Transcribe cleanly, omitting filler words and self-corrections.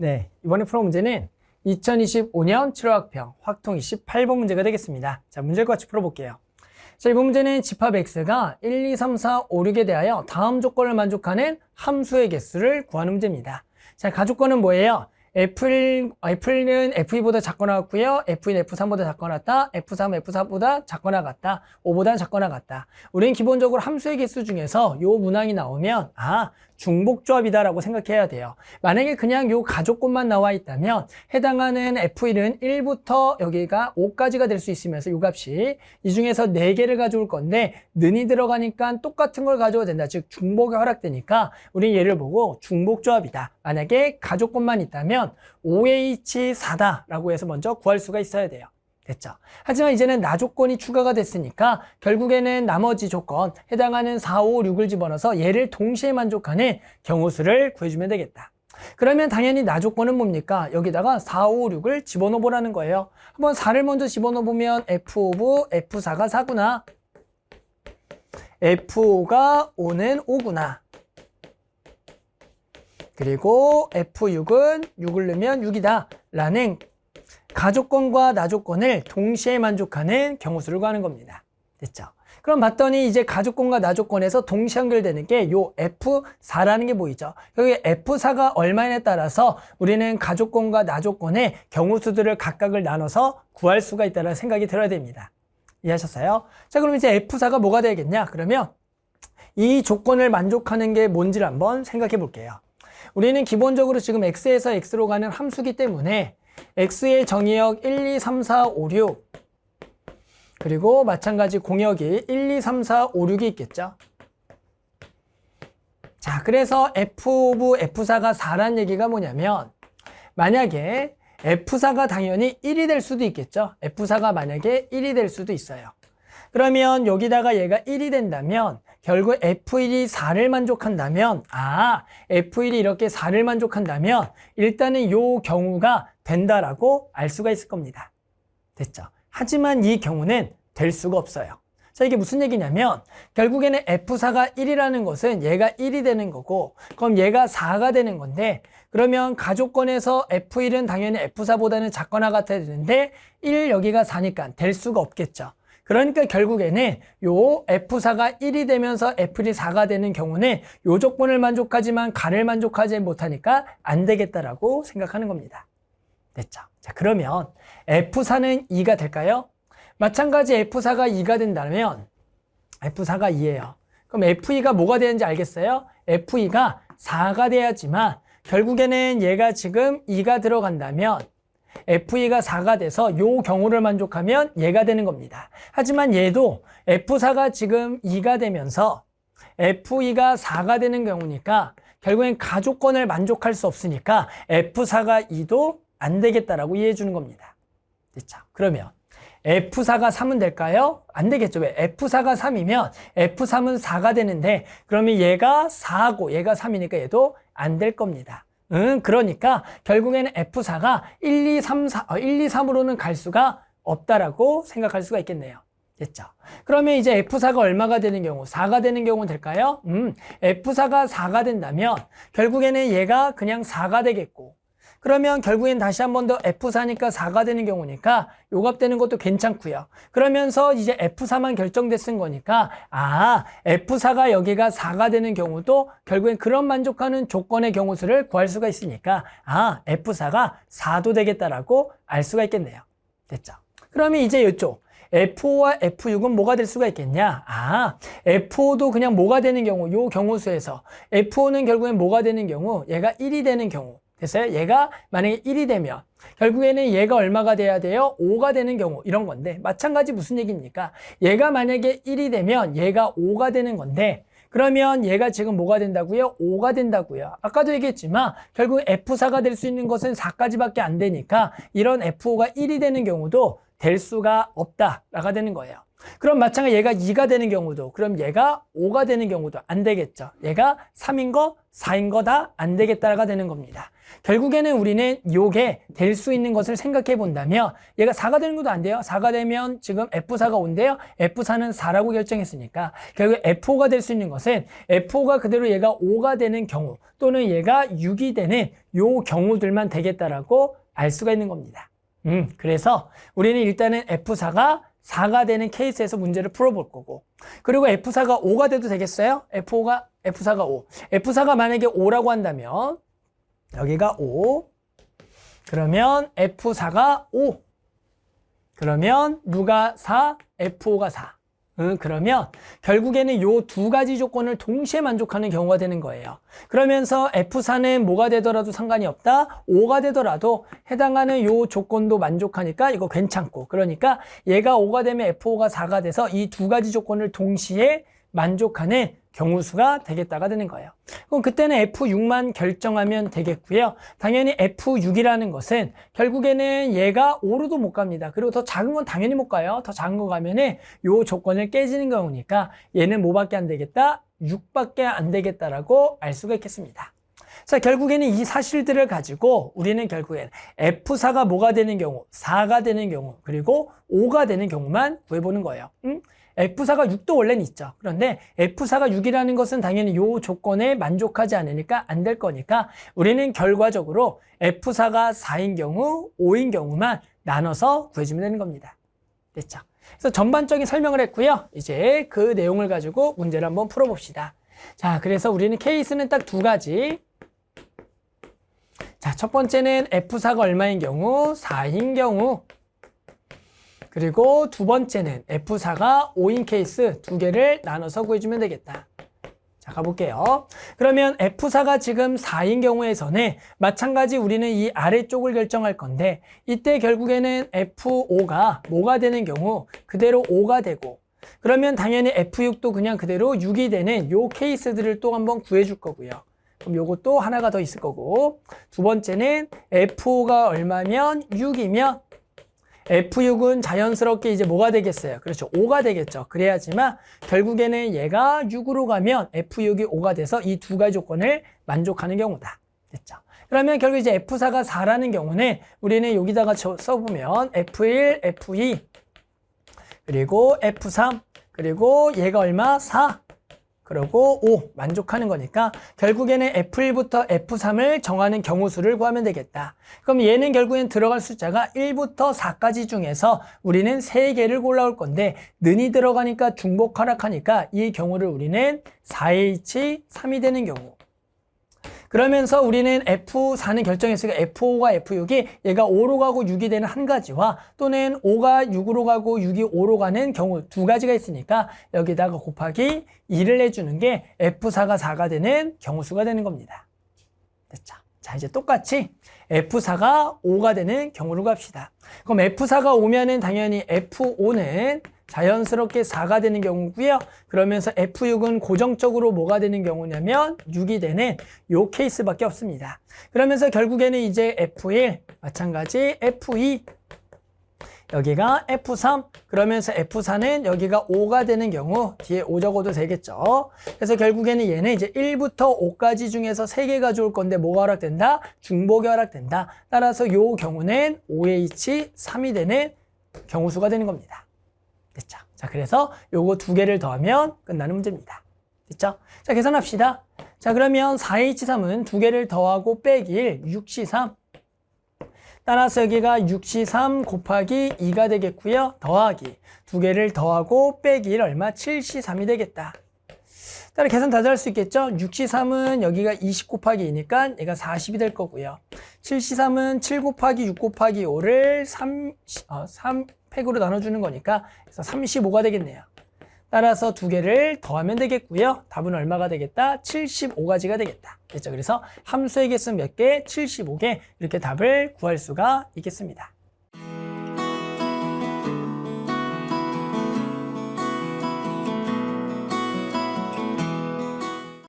네, 이번에 풀어 문제는 2025년 7월 학평 확통 28번 문제가 되겠습니다. 자, 문제를 같이 풀어볼게요. 자, 이번 문제는 집합 x가 1, 2, 3, 4, 5, 6에 대하여 다음 조건을 만족하는 함수의 개수를 구하는 문제입니다. 자, 가조건은 뭐예요? F는 F2보다 작거나 같고요. F1, F3보다 작거나 같다. F3, F4보다 작거나 같다. 5보다 작거나 같다. 우리는 기본적으로 함수의 개수 중에서 요 문항이 나오면 중복조합이다라고 생각해야 돼요. 만약에 그냥 요 가조건만 나와 있다면 해당하는 F1은 1부터 여기가 5까지가 될 수 있으면서 요 값이 이 중에서 4개를 가져올 건데 는이 들어가니까 똑같은 걸 가져야 된다. 즉 중복이 허락되니까 우리 얘를 보고 중복조합이다. 만약에 가조건만 있다면 5H4다라고 해서 먼저 구할 수가 있어야 돼요. 됐죠? 하지만 이제는 나조건이 추가가 됐으니까 결국에는 나머지 조건 해당하는 4, 5, 6을 집어넣어서 얘를 동시에 만족하는 경우수를 구해주면 되겠다. 그러면 당연히 나조건은 뭡니까? 여기다가 4, 5, 6을 집어넣어 보라는 거예요. 한번 4를 먼저 집어넣어 보면 F 오브 F4가 4구나. F5가 5는 5구나. 그리고 F6은 6을 넣으면 6이다. 라는 가조건과 나조건을 동시에 만족하는 경우수를 구하는 겁니다. 됐죠? 그럼 봤더니 이제 가조건과 나조건에서 동시 연결되는 게 요 F4라는 게 보이죠? 여기 F4가 얼마냐에 따라서 우리는 가조건과 나조건의 경우수들을 각각을 나눠서 구할 수가 있다는 생각이 들어야 됩니다. 이해하셨어요? 자, 그럼 이제 F4가 뭐가 되겠냐? 그러면 이 조건을 만족하는 게 뭔지를 한번 생각해 볼게요. 우리는 기본적으로 지금 X에서 X로 가는 함수기 때문에 X의 정의역 1, 2, 3, 4, 5, 6 그리고 마찬가지 공역이 1, 2, 3, 4, 5, 6이 있겠죠. 자, 그래서 F 오브 F4가 4라는 얘기가 뭐냐면 만약에 F4가 당연히 1이 될 수도 있겠죠. F4가 만약에 1이 될 수도 있어요. 그러면 여기다가 얘가 1이 된다면 결국 F1이 4를 만족한다면 F1이 이렇게 4를 만족한다면 일단은 요 경우가 된다라고 알 수가 있을 겁니다. 됐죠? 하지만 이 경우는 될 수가 없어요. 자, 이게 무슨 얘기냐면 결국에는 F4가 1이라는 것은 얘가 1이 되는 거고 그럼 얘가 4가 되는 건데 그러면 가조건에서 F1은 당연히 F4보다는 작거나 같아야 되는데 1 여기가 4니까 될 수가 없겠죠. 그러니까 결국에는 요 F4가 1이 되면서 F1이 4가 되는 경우는 요 조건을 만족하지만 가를 만족하지 못하니까 안 되겠다라고 생각하는 겁니다. 됐죠? 자, 그러면 F4는 2가 될까요? 마찬가지 F4가 2가 된다면 F4가 2예요. 그럼 F2가 뭐가 되는지 알겠어요? F2가 4가 돼야지만 결국에는 얘가 지금 2가 들어간다면 F2가 4가 돼서 요 경우를 만족하면 얘가 되는 겁니다. 하지만 얘도 F4가 지금 2가 되면서 F2가 4가 되는 경우니까 결국엔 가조건을 만족할 수 없으니까 F4가 2도 안 되겠다라고 이해해 주는 겁니다. 됐죠? 그러면 F4가 3은 될까요? 안 되겠죠. 왜? F4가 3이면 F3은 4가 되는데 그러면 얘가 4고 얘가 3이니까 얘도 안 될 겁니다. 그러니까 결국에는 F4가 1, 2, 3, 3으로는 갈 수가 없다라고 생각할 수가 있겠네요. 됐죠? 그러면 이제 F4가 얼마가 되는 경우? 4가 되는 경우는 될까요? F4가 4가 된다면 결국에는 얘가 그냥 4가 되겠고 그러면 결국엔 다시 한 번 더 F4니까 4가 되는 경우니까 요 값 되는 것도 괜찮고요. 그러면서 이제 F4만 결정됐은 거니까 F4가 여기가 4가 되는 경우도 결국엔 그런 만족하는 조건의 경우수를 구할 수가 있으니까 F4가 4도 되겠다라고 알 수가 있겠네요. 됐죠? 그러면 이제 이쪽 F5와 F6은 뭐가 될 수가 있겠냐? F5도 그냥 뭐가 되는 경우, 요 경우수에서 F5는 결국엔 뭐가 되는 경우? 얘가 1이 되는 경우. 됐어요? 얘가 만약에 1이 되면 결국에는 얘가 얼마가 돼야 돼요? 5가 되는 경우 이런 건데 마찬가지 무슨 얘기입니까? 얘가 만약에 1이 되면 얘가 5가 되는 건데 그러면 얘가 지금 뭐가 된다고요? 5가 된다고요. 아까도 얘기했지만 결국 F4가 될 수 있는 것은 4까지밖에 안 되니까 이런 F5가 1이 되는 경우도 될 수가 없다라가 되는 거예요. 그럼 마찬가지로 얘가 2가 되는 경우도, 그럼 얘가 5가 되는 경우도 안 되겠죠. 얘가 3인 거, 4인 거 다 안 되겠다가 되는 겁니다. 결국에는 우리는 요게 될 수 있는 것을 생각해 본다면 얘가 4가 되는 것도 안 돼요. 4가 되면 지금 F4가 5인데요. F4는 4라고 결정했으니까 결국 F5가 될 수 있는 것은 F5가 그대로 얘가 5가 되는 경우 또는 얘가 6이 되는 요 경우들만 되겠다라고 알 수가 있는 겁니다. 그래서 우리는 일단은 F4가 4가 되는 케이스에서 문제를 풀어볼 거고, 그리고 F4가 5가 돼도 되겠어요? F4가 5. F4가 만약에 5라고 한다면 여기가 5. 그러면 F4가 5. 그러면 누가 4? F5가 4. 그러면 결국에는 요 두 가지 조건을 동시에 만족하는 경우가 되는 거예요. 그러면서 F4는 뭐가 되더라도 상관이 없다. 5가 되더라도 해당하는 요 조건도 만족하니까 이거 괜찮고, 그러니까 얘가 5가 되면 F5가 4가 돼서 이 두 가지 조건을 동시에 만족하는 경우 수가 되겠다가 되는 거예요. 그럼 그때는 F6만 결정하면 되겠고요. 당연히 F6이라는 것은 결국에는 얘가 5로도 못 갑니다. 그리고 더 작은 건 당연히 못 가요. 더 작은 거 가면은 요 조건을 깨지는 경우니까 얘는 뭐밖에 안 되겠다? 6밖에 안 되겠다라고 알 수가 있겠습니다. 자, 결국에는 이 사실들을 가지고 우리는 결국엔 F4가 뭐가 되는 경우, 4가 되는 경우, 그리고 5가 되는 경우만 구해보는 거예요. F4가 6도 원래는 있죠. 그런데 F4가 6이라는 것은 당연히 이 조건에 만족하지 않으니까 안 될 거니까 우리는 결과적으로 F4가 4인 경우, 5인 경우만 나눠서 구해주면 되는 겁니다. 됐죠? 그래서 전반적인 설명을 했고요. 이제 그 내용을 가지고 문제를 한번 풀어봅시다. 자, 그래서 우리는 케이스는 딱 두 가지. 자, 첫 번째는 F4가 얼마인 경우? 4인 경우. 그리고 두 번째는 F4가 5인 케이스 두 개를 나눠서 구해주면 되겠다. 자, 가볼게요. 그러면 F4가 지금 4인 경우에서는 마찬가지 우리는 이 아래쪽을 결정할 건데, 이때 결국에는 F5가 뭐가 되는 경우 그대로 5가 되고, 그러면 당연히 F6도 그냥 그대로 6이 되는 요 케이스들을 또 한번 구해줄 거고요. 그럼 요것도 하나가 더 있을 거고, 두 번째는 F5가 얼마면 6이면 F6은 자연스럽게 이제 뭐가 되겠어요? 그렇죠. 5가 되겠죠. 그래야지만 결국에는 얘가 6으로 가면 F6이 5가 돼서 이 두 가지 조건을 만족하는 경우다. 됐죠. 그러면 결국 이제 F4가 4라는 경우는 우리는 여기다가 써보면 F1, F2, 그리고 F3, 그리고 얘가 얼마? 4. 그리고 5 만족하는 거니까 결국에는 F1부터 F3을 정하는 경우 수를 구하면 되겠다. 그럼 얘는 결국엔 들어갈 숫자가 1부터 4까지 중에서 우리는 3개를 골라올 건데 는이 들어가니까 중복 하락하니까 이 경우를 우리는 4H3이 되는 경우. 그러면서 우리는 F4는 결정했으니까 F5과 F6이 얘가 5로 가고 6이 되는 한 가지와 또는 5가 6으로 가고 6이 5로 가는 경우 두 가지가 있으니까 여기다가 곱하기 2를 해주는 게 F4가 4가 되는 경우 수가 되는 겁니다. 됐죠? 자, 이제 똑같이 F4가 5가 되는 경우로 갑시다. 그럼 F4가 오면은 당연히 F5는 자연스럽게 4가 되는 경우고요. 그러면서 F6은 고정적으로 뭐가 되는 경우냐면 6이 되는 요 케이스밖에 없습니다. 그러면서 결국에는 이제 F1 마찬가지 F2 여기가 F3 그러면서 F4는 여기가 5가 되는 경우 뒤에 5 적어도 되겠죠. 그래서 결국에는 얘는 이제 1부터 5까지 중에서 3개 가져올 건데 뭐가 허락된다? 중복이 허락된다. 따라서 요 경우는 5H3이 되는 경우 수가 되는 겁니다. 됐죠? 자, 그래서 요거 두 개를 더하면 끝나는 문제입니다. 됐죠? 자, 계산합시다. 자, 그러면 4H3은 두 개를 더하고 빼기 1, 6C3. 따라서 여기가 6C3 곱하기 2가 되겠고요. 더하기 두 개를 더하고 빼기 1 얼마? 7C3이 되겠다. 따라 계산 다들 할 수 있겠죠? 6C3은 여기가 20 곱하기 2니까 얘가 40이 될 거고요. 7C3은 7 곱하기 6 곱하기 5를 3팩으로 나눠주는 거니까 그래서 35가 되겠네요. 따라서 두 개를 더하면 되겠고요. 답은 얼마가 되겠다? 75가지가 되겠다. 됐죠? 그래서 함수의 개수는 몇 개? 75개. 이렇게 답을 구할 수가 있겠습니다.